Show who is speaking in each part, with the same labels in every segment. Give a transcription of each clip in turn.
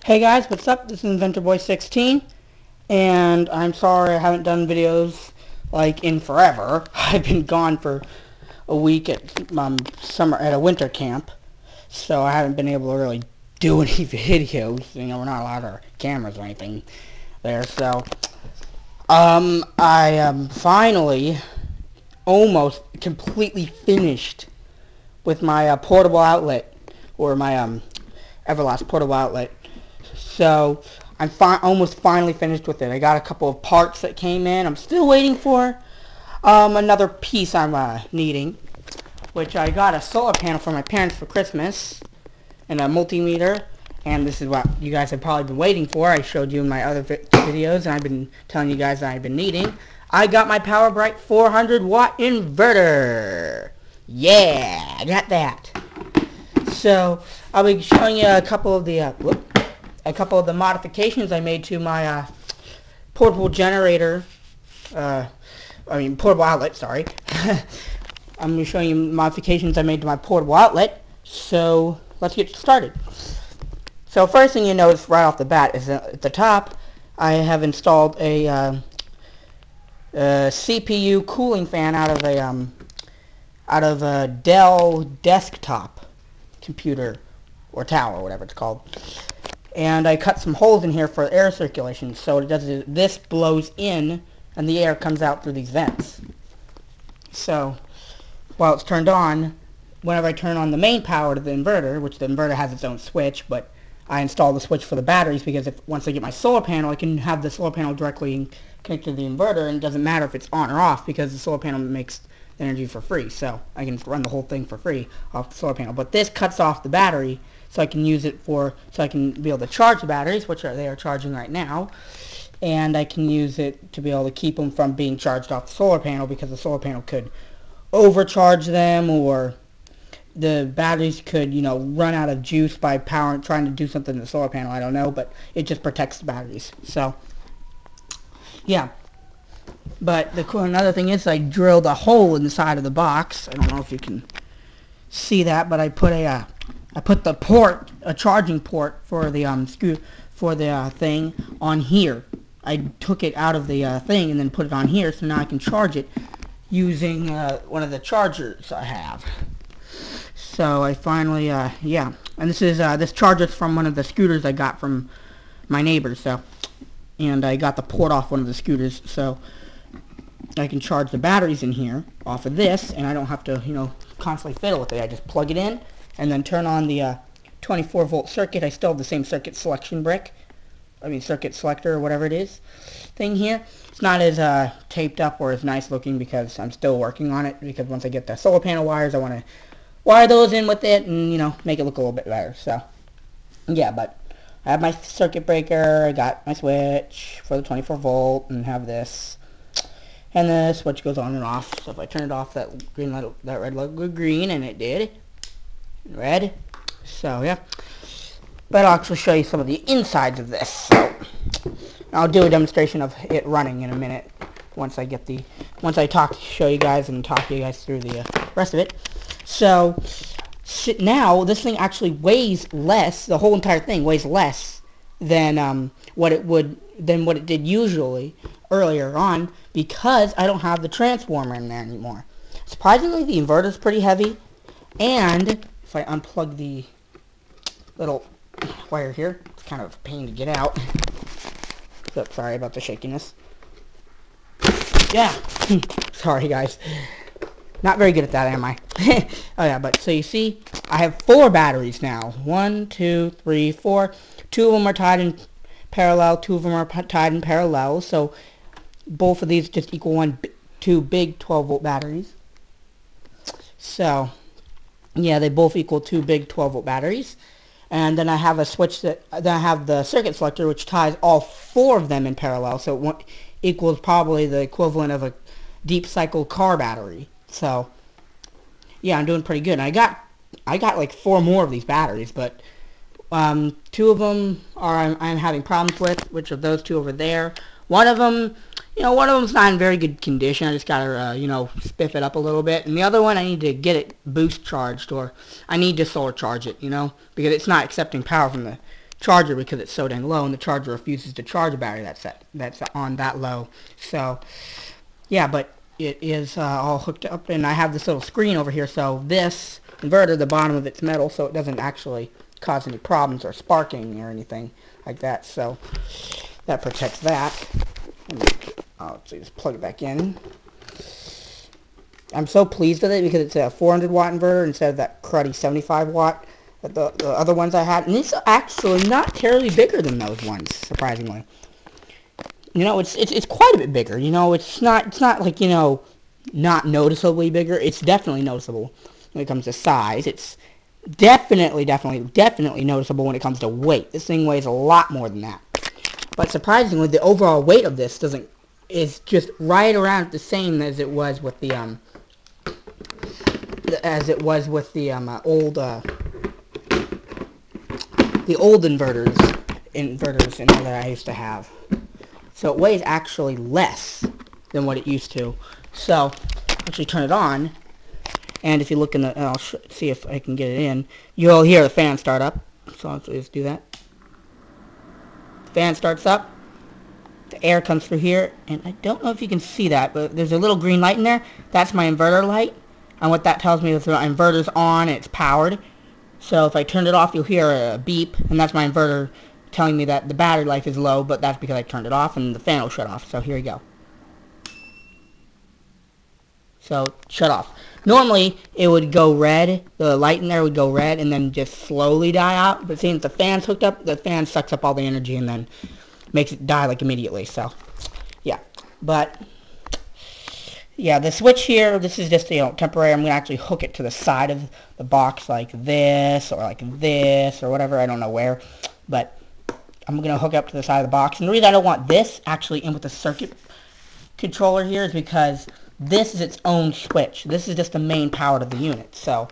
Speaker 1: Hey guys, what's up? This is InventorBoy16, and I'm sorry I haven't done videos like in forever. I've been gone for a week at a winter camp, so I haven't been able to really do any videos. You know, we're not allowed our cameras or anything there. So, I am finally almost completely finished with my portable outlet, or my Everlast portable outlet. So I'm almost finally finished with it. I got a couple of parts that came in. I'm still waiting for another piece I'm needing, which I got a solar panel for my parents for Christmas and a multimeter. And this is what you guys have probably been waiting for. I showed you in my other videos, and I've been telling you guys that I've been needing. I got my PowerBrite 400 watt inverter. Yeah, I got that. So I'll be showing you a couple of the modifications I made to my portable generator. Portable outlet. Sorry. I'm going to show you modifications I made to my portable outlet. So let's get started. So first thing you notice right off the bat is that at the top I have installed a CPU cooling fan out of a Dell desktop computer or tower, whatever it's called. And I cut some holes in here for air circulation, so it does this blows in and the air comes out through these vents. So while it's turned on, whenever I turn on the main power to the inverter, which the inverter has its own switch, but I install the switch for the batteries because once I get my solar panel, I can have the solar panel directly connected to the inverter, and it doesn't matter if it's on or off because the solar panel makes the energy for free. So I can run the whole thing for free off the solar panel. But this cuts off the battery, so I can use it so I can be able to charge the batteries, which they are charging right now, and I can use it to be able to keep them from being charged off the solar panel because the solar panel could overcharge them, or the batteries could, run out of juice by trying to do something to the solar panel. I don't know, but it just protects the batteries. So, yeah. But another thing is I drilled a hole in the side of the box. I don't know if you can see that, but I put a charging port for the thing on here. I took it out of the thing and then put it on here, so now I can charge it using one of the chargers I have. So I finally, yeah. And this charger's from one of the scooters I got from my neighbors. So, and I got the port off one of the scooters, so I can charge the batteries in here off of this, and I don't have to, constantly fiddle with it. I just plug it in and then turn on the 24 volt circuit. I still have the same circuit selection brick. Circuit selector or whatever it is thing here. It's not as taped up or as nice looking because I'm still working on it, because once I get the solar panel wires, I want to wire those in with it and, make it look a little bit better. So, yeah, but I have my circuit breaker, I got my switch for the 24 volt, and have this. And the switch goes on and off. So if I turn it off, that green light, that red light will go green, and it did. Red. So, yeah. But I'll actually show you some of the insides of this. So I'll do a demonstration of it running in a minute once I show you guys and talk to you guys through the rest of it. So now this thing actually weighs less. The whole entire thing weighs less than what it did usually earlier on, because I don't have the transformer in there anymore. Surprisingly, the inverter's pretty heavy, and if I unplug the little wire here, it's kind of a pain to get out. So, sorry about the shakiness. Yeah. Sorry, guys. Not very good at that, am I? Oh, yeah, but so you see, I have 4 batteries now. 1, 2, 3, 4. 2 of them are tied in parallel. 2 of them are tied in parallel. So both of these just equal 2 big 12-volt batteries. So, yeah, they both equal 2 big 12-volt batteries. And then I have a switch then I have the circuit selector, which ties all 4 of them in parallel. So it equals probably the equivalent of a deep cycle car battery. So, yeah, I'm doing pretty good. And I got like 4 more of these batteries, but 2 of them I'm having problems with, which are those 2 over there. One of them, one of them's not in very good condition. I just gotta, spiff it up a little bit. And the other one, I need to get it boost charged, or I need to solar charge it, because it's not accepting power from the charger because it's so dang low, and the charger refuses to charge a battery that's on that low. So yeah, but it is all hooked up, and I have this little screen over here, so this inverter, the bottom of it's metal, so it doesn't actually cause any problems or sparking or anything like that. So that protects that. Let's just plug it back in. I'm so pleased with it because it's a 400 watt inverter instead of that cruddy 75 watt that the other ones I had. And it's actually not terribly bigger than those ones, surprisingly. You know, it's quite a bit bigger. You know, it's not like, you know, not noticeably bigger. It's definitely noticeable when it comes to size. It's definitely noticeable when it comes to weight. This thing weighs a lot more than that. But surprisingly, the overall weight of this is just right around the same as it was with the old inverters that I used to have. So it weighs actually less than what it used to. So actually turn it on, and if you look in the, I'll see if I can get it in. You'll hear the fan start up. So let's just do that. The fan starts up. The air comes through here, and I don't know if you can see that, but there's a little green light in there. That's my inverter light, and what that tells me is my inverter's on and it's powered. So if I turn it off, you'll hear a beep, and that's my inverter telling me that the battery life is low, but that's because I turned it off, and the fan will shut off. So here we go. So shut off. Normally it would go red, the light in there would go red and then just slowly die out, but since the fan's hooked up, the fan sucks up all the energy and then makes it die like immediately. So yeah, but yeah, the switch here, this is just, you know, temporary. I'm gonna actually hook it to the side of the box like this or whatever. I don't know where, but I'm gonna hook up to the side of the box. And the reason I don't want this actually in with the circuit controller here is because this is its own switch. This is just the main power to the unit, so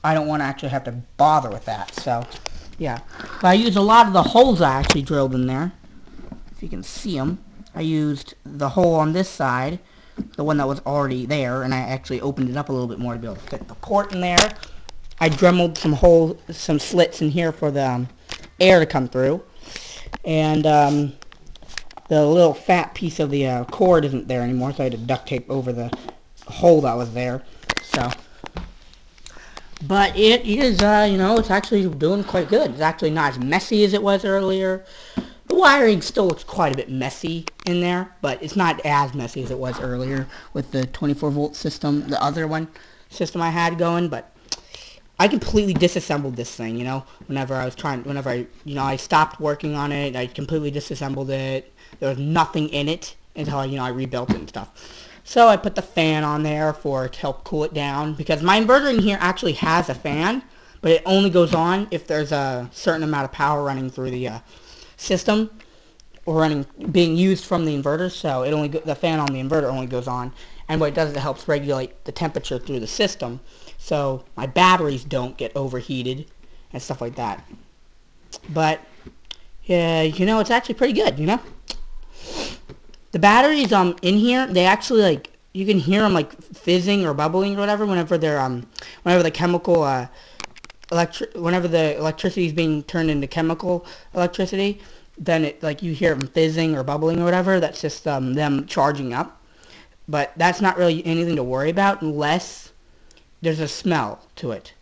Speaker 1: I don't want to actually have to bother with that. So yeah, but I used a lot of the holes I actually drilled in there. If you can see them, I used the hole on this side, the one that was already there, and I actually opened it up a little bit more to be able to fit the port in there. I dremeled some slits in here for the air to come through, and the little fat piece of the cord isn't there anymore, so I had to duct tape over the hole that was there. So, but it is, you know, it's actually doing quite good. It's actually not as messy as it was earlier. The wiring still looks quite a bit messy in there, but it's not as messy as it was earlier with the 24-volt system, the other system I had going. But I completely disassembled this thing, you know, whenever I stopped working on it, I completely disassembled it. There was nothing in it until, you know, I rebuilt it and stuff. So I put the fan on there to help cool it down, because my inverter in here actually has a fan, but it only goes on if there's a certain amount of power running through the system or being used from the inverter. So the fan on the inverter only goes on, and what it does is it helps regulate the temperature through the system, so my batteries don't get overheated and stuff like that. But yeah, you know, it's actually pretty good, you know. The batteries in here, they actually, like, you can hear them like fizzing or bubbling or whatever whenever they're whenever the chemical whenever the electricity is being turned into chemical electricity, then it, like, you hear them fizzing or bubbling or whatever. That's just them charging up. But that's not really anything to worry about unless there's a smell to it.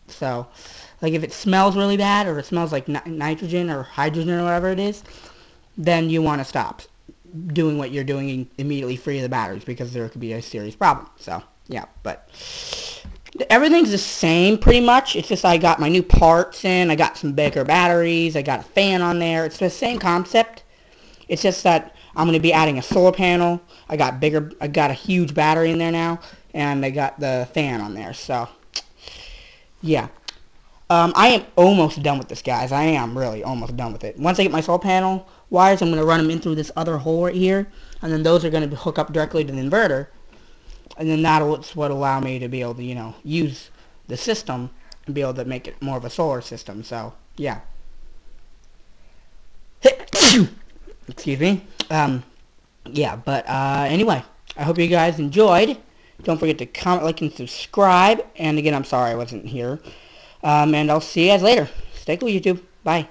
Speaker 1: So, like, if it smells really bad or it smells like nitrogen or hydrogen or whatever it is, then you want to stop doing what you're doing immediately, free of the batteries, because there could be a serious problem. So yeah, but everything's the same pretty much. It's just I got my new parts in, I got some bigger batteries, I got a fan on there. It's the same concept. It's just that I'm going to be adding a solar panel. I got a huge battery in there now, and I got the fan on there. So yeah, I am almost done with this, guys. I am really almost done with it. Once I get my solar panel wires, I'm going to run them in through this other hole right here, and then those are going to hook up directly to the inverter, and then that's what will allow me to be able to, you know, use the system and be able to make it more of a solar system. So yeah. Excuse me. Yeah, but anyway, I hope you guys enjoyed. Don't forget to comment, like, and subscribe. And again, I'm sorry I wasn't here. And I'll see you guys later. Stay cool, YouTube. Bye.